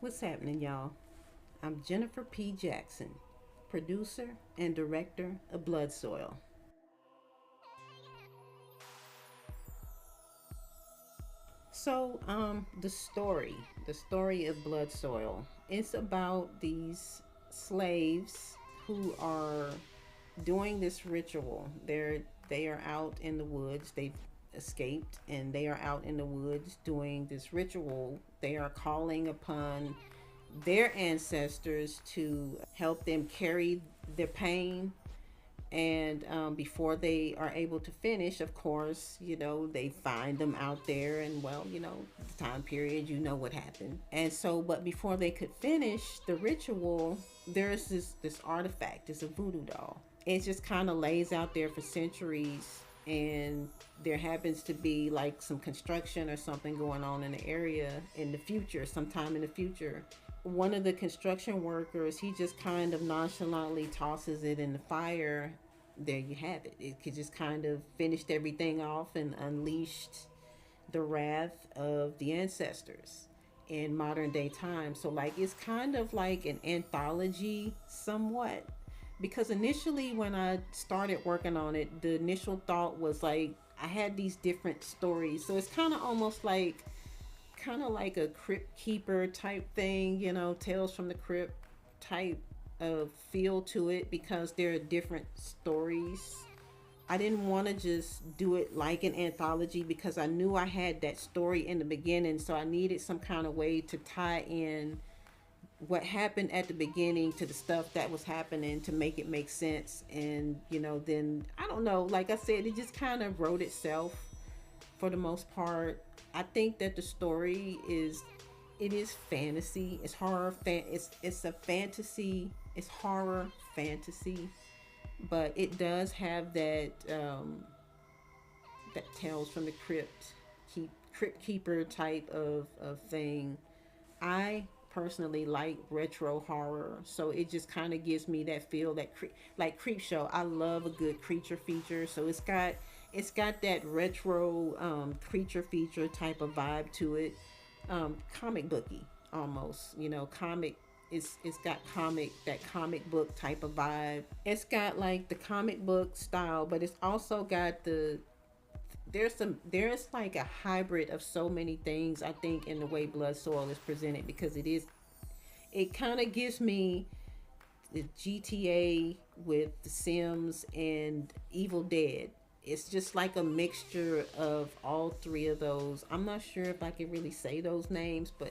What's happening, y'all? I'm Jennifer P. Jackson, producer and director of BLOODSOIL. The story of BLOODSOIL. It's about these slaves who are doing this ritual. They are out in the woods. They've escaped and they are out in the woods doing this ritual. They are calling upon their ancestors to help them carry their pain. And before they are able to finish, of course, they find them out there, and well, the time period, what happened. And so, but before they could finish the ritual, there's this artifact. It's a voodoo doll. It just kind of lays out there for centuries, and there happens to be like some construction or something going on in the area in the future, sometime in the future. One of the construction workers, he just kind of nonchalantly tosses it in the fire. There you have it. It could just kind of finished everything off and unleashed the wrath of the ancestors in modern day time. So like it's kind of like an anthology somewhat, because initially when I started working on it, the initial thought was like I had these different stories. So it's kind of like a crypt keeper type thing, tales from the crypt type of feel to it, because there are different stories. I didn't want to just do it like an anthology because I knew I had that story in the beginning, so I needed some kind of way to tie in what happened at the beginning to the stuff that was happening to make it make sense. And then I don't know, like I said, it just kind of wrote itself for the most part. I think that the story is fantasy. It's horror. It's a fantasy. It's horror fantasy, but it does have that tales from the crypt keeper type of thing. I personally like retro horror, so it just kind of gives me that feel, like Creep Show. I love a good creature feature, so it's got that retro creature feature type of vibe to it. Comic booky almost, comic. It's got that comic book type of vibe. It's got like the comic book style, but it's also got there's like a hybrid of so many things, I think, in the way Blood Soil is presented, because it kind of gives me the GTA with The Sims and Evil Dead. It's just like a mixture of all three of those. I'm not sure if I can really say those names, but